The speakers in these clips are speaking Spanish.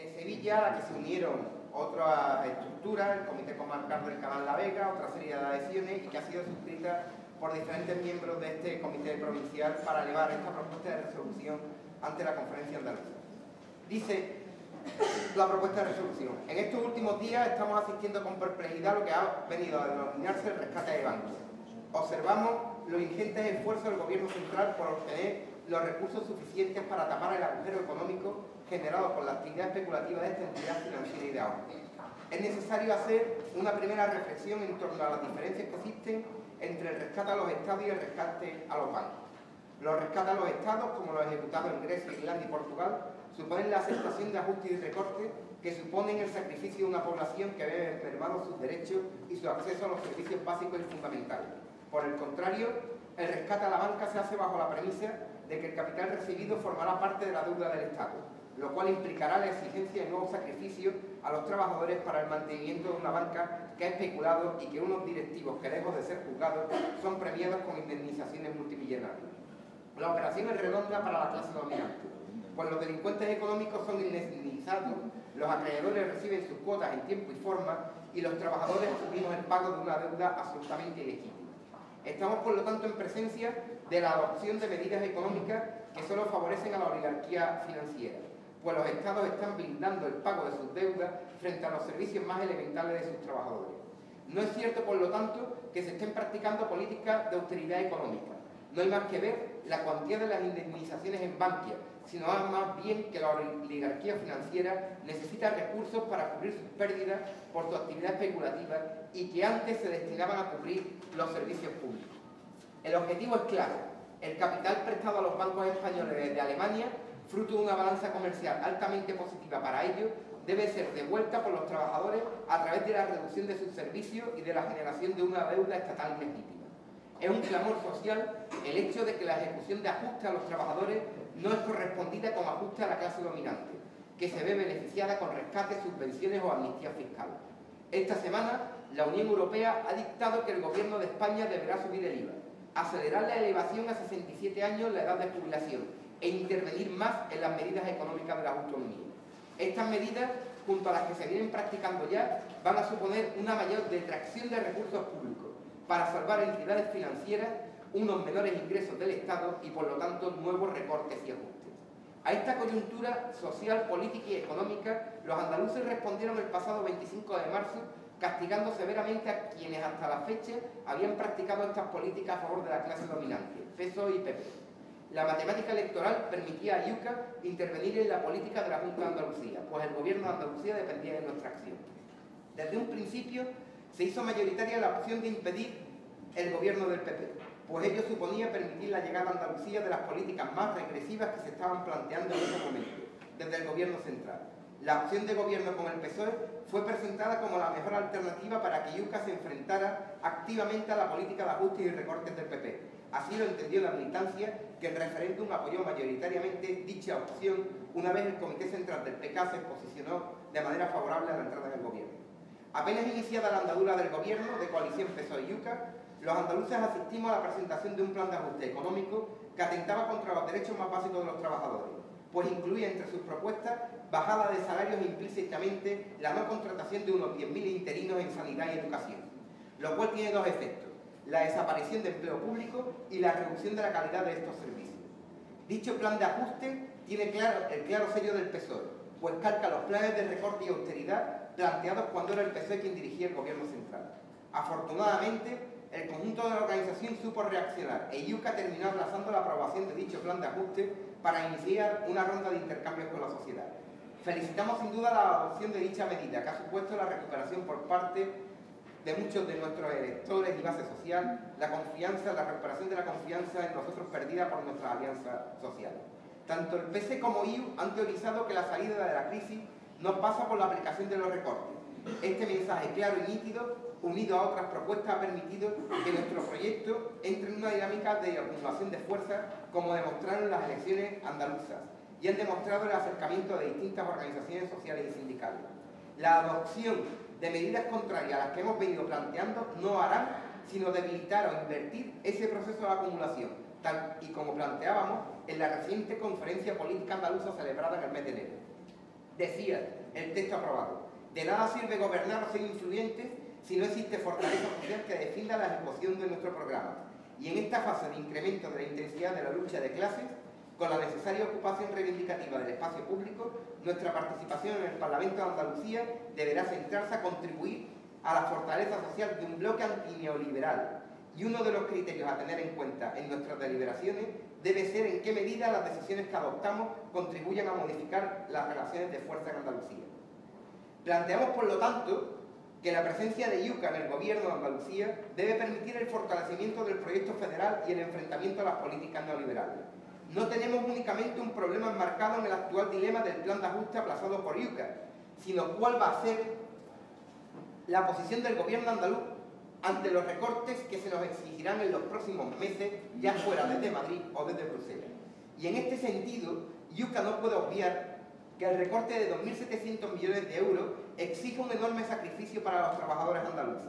De Sevilla, a la que se unieron otras estructuras, el Comité Comarcal del Canal La Vega, otra serie de adhesiones, y que ha sido suscrita por diferentes miembros de este Comité Provincial para elevar esta propuesta de resolución ante la Conferencia Andaluza. Dice la propuesta de resolución: en estos últimos días estamos asistiendo con perplejidad a lo que ha venido a denominarse el rescate de bancos. Observamos los ingentes esfuerzos del Gobierno central por obtener los recursos suficientes para tapar el agujero económico generado por la actividad especulativa de esta entidad financiera y de ahorro. Es necesario hacer una primera reflexión en torno a las diferencias que existen entre el rescate a los Estados y el rescate a los bancos. Los rescates a los Estados, como los ejecutados en Grecia, Irlanda y Portugal, suponen la aceptación de ajustes y recortes que suponen el sacrificio de una población que ve mermados sus derechos y su acceso a los servicios básicos y fundamentales. Por el contrario, el rescate a la banca se hace bajo la premisa de que el capital recibido formará parte de la deuda del Estado, lo cual implicará la exigencia de nuevos sacrificios a los trabajadores para el mantenimiento de una banca que ha especulado y que unos directivos que, lejos de ser juzgados, son premiados con indemnizaciones multimillonarias. La operación es redonda para la clase dominante, pues los delincuentes económicos son indemnizados, los acreedores reciben sus cuotas en tiempo y forma y los trabajadores asumimos el pago de una deuda absolutamente ilegítima. Estamos, por lo tanto, en presencia de la adopción de medidas económicas que solo favorecen a la oligarquía financiera, pues los Estados están blindando el pago de sus deudas frente a los servicios más elementales de sus trabajadores. No es cierto, por lo tanto, que se estén practicando políticas de austeridad económica. No hay más que ver la cuantía de las indemnizaciones en Bankia, sino más bien que la oligarquía financiera necesita recursos para cubrir sus pérdidas por su actividad especulativa y que antes se destinaban a cubrir los servicios públicos. El objetivo es claro: el capital prestado a los bancos españoles desde Alemania, fruto de una balanza comercial altamente positiva para ellos, debe ser devuelta por los trabajadores a través de la reducción de sus servicios y de la generación de una deuda estatal legítima. Es un clamor social el hecho de que la ejecución de ajustes a los trabajadores no es correspondida con ajuste a la clase dominante, que se ve beneficiada con rescates, subvenciones o amnistías fiscales. Esta semana, la Unión Europea ha dictado que el Gobierno de España deberá subir el IVA, acelerar la elevación a 67 años la edad de jubilación e intervenir más en las medidas económicas de la autonomía. Estas medidas, junto a las que se vienen practicando ya, van a suponer una mayor detracción de recursos públicos para salvar a entidades financieras, unos menores ingresos del Estado y, por lo tanto, nuevos recortes y ajustes. A esta coyuntura social, política y económica, los andaluces respondieron el pasado 25 de marzo castigando severamente a quienes hasta la fecha habían practicado estas políticas a favor de la clase dominante, PSOE y PP. La matemática electoral permitía a IUCA intervenir en la política de la Junta de Andalucía, pues el Gobierno de Andalucía dependía de nuestra acción. Desde un principio se hizo mayoritaria la opción de impedir el gobierno del PP, pues ello suponía permitir la llegada a Andalucía de las políticas más regresivas que se estaban planteando en ese momento, desde el gobierno central. La opción de gobierno con el PSOE fue presentada como la mejor alternativa para que IUCA se enfrentara activamente a la política de ajustes y recortes del PP. Así lo entendió la militancia, que el referéndum apoyó mayoritariamente dicha opción una vez el Comité Central del PK se posicionó de manera favorable a la entrada en el gobierno. Apenas iniciada la andadura del gobierno de coalición PSOE-IUCA, los andaluces asistimos a la presentación de un plan de ajuste económico que atentaba contra los derechos más básicos de los trabajadores, pues incluía entre sus propuestas bajada de salarios e implícitamente la no contratación de unos 10.000 interinos en sanidad y educación, lo cual tiene dos efectos: la desaparición de empleo público y la reducción de la calidad de estos servicios. Dicho plan de ajuste tiene el claro sello del PSOE, pues calca los planes de recorte y austeridad planteados cuando era el PSOE quien dirigía el gobierno central. Afortunadamente, el conjunto de la organización supo reaccionar e IUCA terminó aplazando la aprobación de dicho plan de ajuste para iniciar una ronda de intercambios con la sociedad. Felicitamos sin duda la adopción de dicha medida, que ha supuesto la recuperación por parte de muchos de nuestros electores y base social, la recuperación de la confianza en nosotros perdida por nuestras alianzas sociales. Tanto el PS como IU han teorizado que la salida de la crisis no pasa por la aplicación de los recortes. Este mensaje claro y nítido, unido a otras propuestas, ha permitido que nuestro proyecto entre en una dinámica de acumulación de fuerzas, como demostraron las elecciones andaluzas, y han demostrado el acercamiento de distintas organizaciones sociales y sindicales. La adopción de medidas contrarias a las que hemos venido planteando no harán sino debilitar o invertir ese proceso de acumulación, tal y como planteábamos en la reciente conferencia política andaluza celebrada en el mes de enero. Decía el texto aprobado: de nada sirve gobernar o ser influyentes si no existe fortaleza social que defienda la ejecución de nuestro programa. Y en esta fase de incremento de la intensidad de la lucha de clases, con la necesaria ocupación reivindicativa del espacio público, nuestra participación en el Parlamento de Andalucía deberá centrarse a contribuir a la fortaleza social de un bloque antineoliberal. Y uno de los criterios a tener en cuenta en nuestras deliberaciones debe ser en qué medida las decisiones que adoptamos contribuyan a modificar las relaciones de fuerza en Andalucía. Planteamos, por lo tanto, que la presencia de IUCA en el Gobierno de Andalucía debe permitir el fortalecimiento del proyecto federal y el enfrentamiento a las políticas neoliberales. No tenemos únicamente un problema enmarcado en el actual dilema del plan de ajuste aplazado por IUCA, sino cuál va a ser la posición del Gobierno andaluz ante los recortes que se nos exigirán en los próximos meses, ya fuera desde Madrid o desde Bruselas. Y en este sentido, IUCA no puede obviar que el recorte de 2.700 millones de euros exige un enorme sacrificio para los trabajadores andaluces.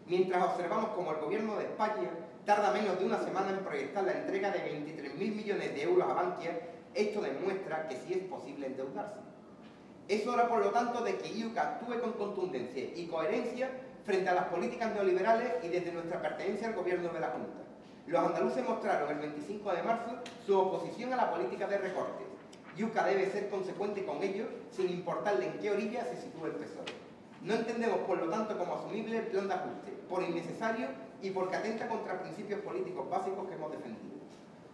Mientras observamos como el Gobierno de España tarda menos de una semana en proyectar la entrega de 23.000 millones de euros a Bankia, esto demuestra que sí es posible endeudarse. Es hora, por lo tanto, de que IUCA actúe con contundencia y coherencia frente a las políticas neoliberales y desde nuestra pertenencia al Gobierno de la Junta. Los andaluces mostraron el 25 de marzo su oposición a la política de recortes. IUCA debe ser consecuente con ello, sin importarle en qué orilla se sitúe el PSOE. No entendemos, por lo tanto, como asumible el plan de ajuste, por innecesario y porque atenta contra principios políticos básicos que hemos defendido.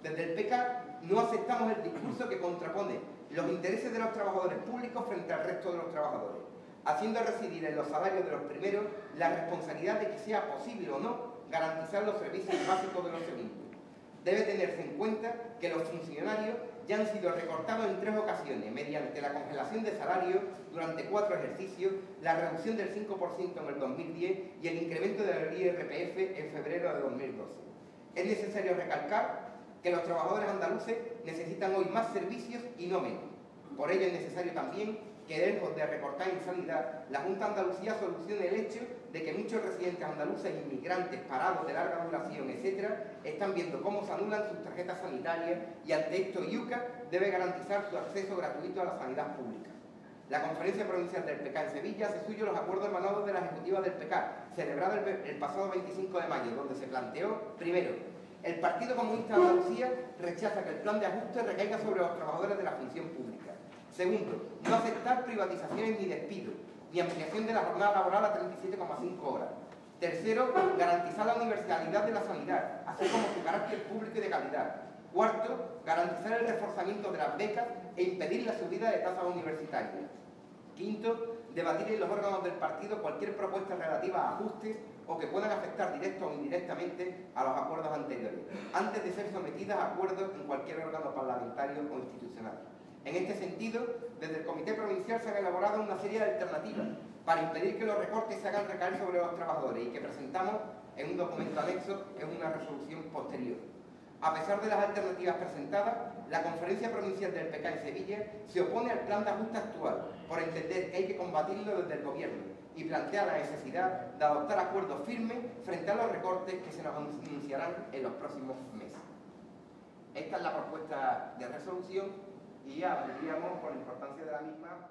Desde el PK no aceptamos el discurso que contrapone los intereses de los trabajadores públicos frente al resto de los trabajadores, haciendo residir en los salarios de los primeros la responsabilidad de que sea posible o no garantizar los servicios básicos de los segundos. Debe tenerse en cuenta que los funcionarios ya han sido recortados en 3 ocasiones mediante la congelación de salarios durante 4 ejercicios, la reducción del 5% en el 2010 y el incremento del IRPF en febrero de 2012. Es necesario recalcar que los trabajadores andaluces necesitan hoy más servicios y no menos. Por ello es necesario también que, lejos de recortar en sanidad, la Junta de Andalucía solucione el hecho de que muchos residentes andaluces, inmigrantes, parados de larga duración, etc., están viendo cómo se anulan sus tarjetas sanitarias y ante esto IUCA debe garantizar su acceso gratuito a la sanidad pública. La Conferencia Provincial del PK en Sevilla hace suyo los acuerdos emanados de la Ejecutiva del PK, celebrada el pasado 25 de mayo, donde se planteó, primero, el Partido Comunista de Andalucía rechaza que el plan de ajuste recaiga sobre los trabajadores de la función pública. Segundo, no aceptar privatizaciones ni despidos, ni ampliación de la jornada laboral a 37,5 horas. Tercero, garantizar la universalidad de la sanidad, así como su carácter público y de calidad. Cuarto, garantizar el reforzamiento de las becas e impedir la subida de tasas universitarias. Quinto, debatir en los órganos del partido cualquier propuesta relativa a ajustes o que puedan afectar directa o indirectamente a los acuerdos anteriores, antes de ser sometidas a acuerdos en cualquier órgano parlamentario o institucional. En este sentido, desde el Comité Provincial se han elaborado una serie de alternativas para impedir que los recortes se hagan recaer sobre los trabajadores y que presentamos en un documento anexo en una resolución posterior. A pesar de las alternativas presentadas, la Conferencia Provincial del PK en Sevilla se opone al plan de ajuste actual, por entender que hay que combatirlo desde el Gobierno y plantea la necesidad de adoptar acuerdos firmes frente a los recortes que se nos anunciarán en los próximos meses. Esta es la propuesta de resolución y abriríamos, por la importancia de la misma,